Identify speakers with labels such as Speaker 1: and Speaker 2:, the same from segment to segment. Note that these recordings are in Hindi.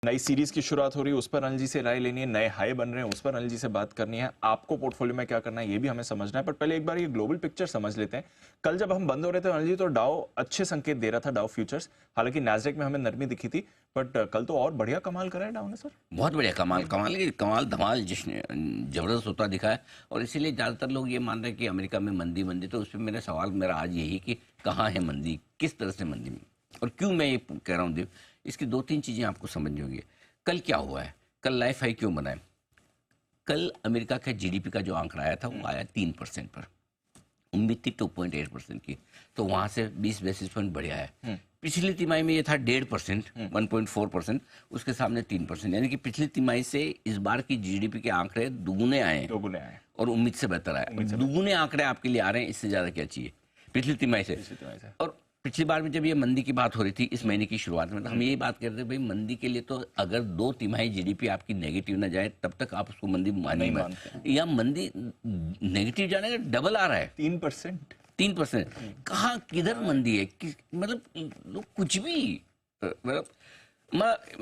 Speaker 1: नई सीरीज की शुरुआत हो रही है, उस पर अनिल जी से राय लेनी है, नए हाई बन रहे हैं, उस पर अनिल जी से बात करनी है, आपको पोर्टफोलियो में क्या करना है ये भी हमें समझना है। पर पहले एक बार ये ग्लोबल पिक्चर समझ लेते हैं। कल जब हम बंद हो रहे थे अनिल जी, तो डाउ अच्छे संकेत दे रहा था, डाउ फ्यूचर्स। हालांकि नैस्डैक में हमें नरमी दिखी थी, बट कल तो और बढ़िया कमाल करा है डाउ ने सर।
Speaker 2: बहुत बढ़िया, कमाल कमाल की कमाल धमाल जश्न जबरदस्त होता दिखा है। और इसीलिए ज़्यादातर लोग ये मान रहे हैं कि अमेरिका में मंदी मंदी। तो उस पर मेरा सवाल मेरा आज यही कि कहाँ है मंदी, किस तरह से मंदी में, और क्यों मैं ये कह रहा हूँ देव, इसकी दो तीन चीज़ें आपको समझनी होगी। कल क्या हुआ है, कल लाइफ हाई क्यों बना है? कल अमेरिका का जीडीपी का जो आंकड़ा आया था वो आया 3% पर, उम्मीद थी 2.8% की, तो वहाँ से 20 बेसिस पॉइंट बढ़िया है। पिछली तिमाही में ये था 1.5%, 1.4%, उसके सामने 3%, यानी कि पिछली तिमाही से इस बार की जीडीपी के आंकड़े दुगुने आए हैं और उम्मीद से बेहतर आए। दुगुने आंकड़े आपके लिए आ रहे हैं, इससे ज़्यादा क्या चाहिए पिछली तिमाही से। और पिछली बार में जब ये मंदी की बात हो रही थी इस महीने की शुरुआत में, तो हम यही बात कर रहे थे भाई मंदी के लिए तो अगर 2 तिमाही जीडीपी आपकी नेगेटिव ना जाए तब तक आप उसको मंदी मानिए मत। या मंदी नेगेटिव जाने का डबल आ रहा है, 3%। कहाँ किधर मंदी है, मतलब लोग कुछ भी, मतलब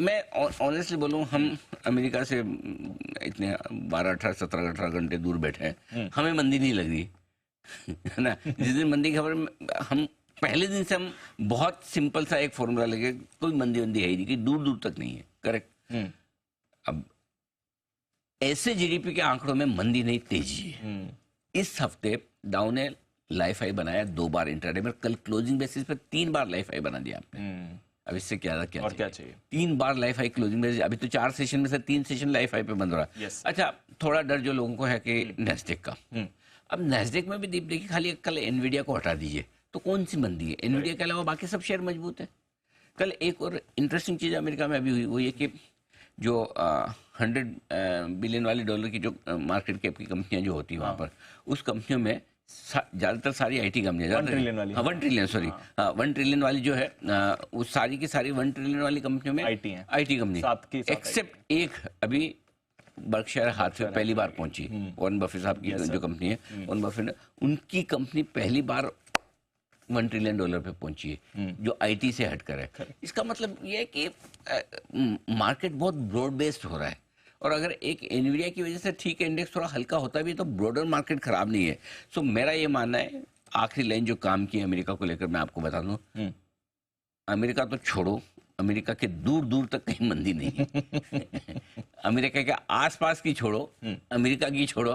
Speaker 2: मैं ऑनेस्टली बोलूँ, हम अमेरिका से इतने 12-18-17-18 घंटे दूर बैठे हैं, हमें मंदी नहीं लग रही है ना। जिस दिन मंदी की खबर, हम पहले दिन से हम बहुत सिंपल सा एक फॉर्मूला लेके, कोई मंदी वंदी है ही नहीं, कि दूर दूर तक नहीं है, करेक्ट। अब ऐसे जीडीपी के आंकड़ों में मंदी नहीं, तेजी है। इस हफ्ते डाउ ने लाइफ हाई बनाया 2 बार इंट्राडे में, कल क्लोजिंग बेसिस पे 3 बार लाइफ हाई बना दिया आपने। अब इससे क्या चाहिए? 3 बार लाइफ हाई क्लोजिंग बेसिस। अभी तो 4 सेशन में से 3 सेशन लाइफ हाई पे बंद रहा। अच्छा, थोड़ा डर जो लोगों को है कि नैस्डैक का, अब नैस्डैक में भी दीप देखिए, खाली कल एनवीडिया को हटा दीजिए तो कौन सी मंदी है? एनवीडिया के अलावा बाकी सब शेयर मजबूत है। कल एक और इंटरेस्टिंग चीज़ अमेरिका में अभी हुई, वो ये कि जो 100 बिलियन वाली डॉलर की जो मार्केट कैप की कंपनियां जो होती है वहाँ पर, उस कंपनियों में ज़्यादातर सारी आईटी कंपनियां, 1 ट्रिलियन वाली, 1 ट्रिलियन, सॉरी, 1 ट्रिलियन वाली जो है, वो सारी की सारी 1 ट्रिलियन वाली कंपनियों में आईटी कंपनी, एक्सेप्ट एक अभी बर्कशायर हाथवे पहली बार पहुंची, वॉरेन बफेट साहब की जो कंपनी है, वॉरेन बफेट, उनकी कंपनी पहली बार 1 ट्रिलियन डॉलर पे पहुंची है, जो आईटी से हटकर है। इसका मतलब ये है कि मार्केट बहुत ब्रॉड बेस्ड हो रहा है। और अगर एक एनवीडिया की वजह से ठीक है इंडेक्स थोड़ा हल्का होता भी है, तो ब्रॉडर मार्केट खराब नहीं है। सो मेरा ये मानना है, आखिरी लाइन जो काम की अमेरिका को लेकर मैं आपको बता दूं, अमेरिका तो छोड़ो, अमेरिका के दूर दूर तक कहीं मंदी नहीं है। अमेरिका के आसपास की छोड़ो, अमेरिका की छोड़ो,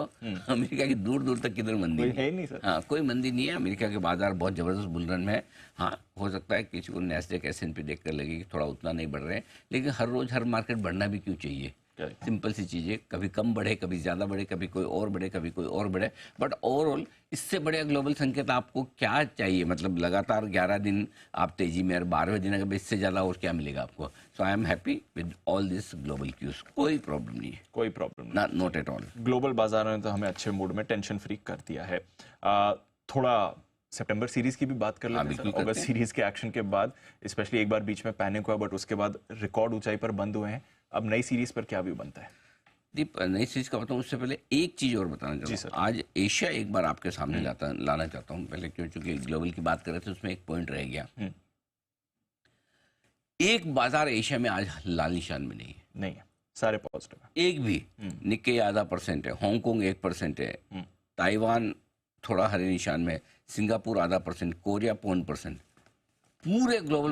Speaker 2: अमेरिका की दूर दूर तक किधर मंदी
Speaker 1: है नहीं सर।
Speaker 2: हाँ, कोई मंदी नहीं है। अमेरिका के बाजार बहुत जबरदस्त बुलरन में है। हाँ, हो सकता है किसी को नैस्डैक S&P देख कर लगे कि थोड़ा उतना नहीं बढ़ रहे हैं, लेकिन हर रोज हर मार्केट बढ़ना भी क्यों चाहिए? सिंपल सी चीज़ है, कभी कम बढ़े, कभी ज़्यादा बढ़े, कभी कोई और बढ़े, कभी कोई और बढ़े, बट ओवरऑल इससे बड़े ग्लोबल संकेत आपको क्या चाहिए? मतलब लगातार 11 दिन आप तेजी में, और 12वें दिन अगर इससे ज़्यादा और क्या मिलेगा आपको? So I am happy with all this global cues, कोई प्रॉब्लम नहीं है,
Speaker 1: कोई प्रॉब्लम नहीं,
Speaker 2: नॉट एट ऑल।
Speaker 1: ग्लोबल बाजारों ने तो हमें अच्छे मूड में टेंशन फ्री कर दिया है। थोड़ा सितंबर सीरीज की भी बात कर लेते हैं सर। अगस्त सीरीज के एक्शन के बाद स्पेशली एक बार बीच में पैनिक हुआ, बट उसके बाद रिकॉर्ड ऊंचाई पर बंद हुए हैं। अब नई सीरीज पर क्या व्यू बनता है?
Speaker 2: दीप, नई सीरीज का बताऊँ उससे पहले एक चीज़ और बताना चाहता हूँ। आज एशिया एक बार आपके सामने लाना चाहता हूँ पहले, क्यों? चूंकि ग्लोबल की बात कर रहे थे, उसमें एक पॉइंट रह गया। एक बाजार एशिया में आज लाल निशान में नहीं है,
Speaker 1: सारे पॉजिटिव है।
Speaker 2: एक भी निक्के आधा % है, हांगकांग 1% है, ताइवान थोड़ा हरे निशान में, सिंगापुर आधा %, कोरिया 0.1%, पूरे ग्लोबल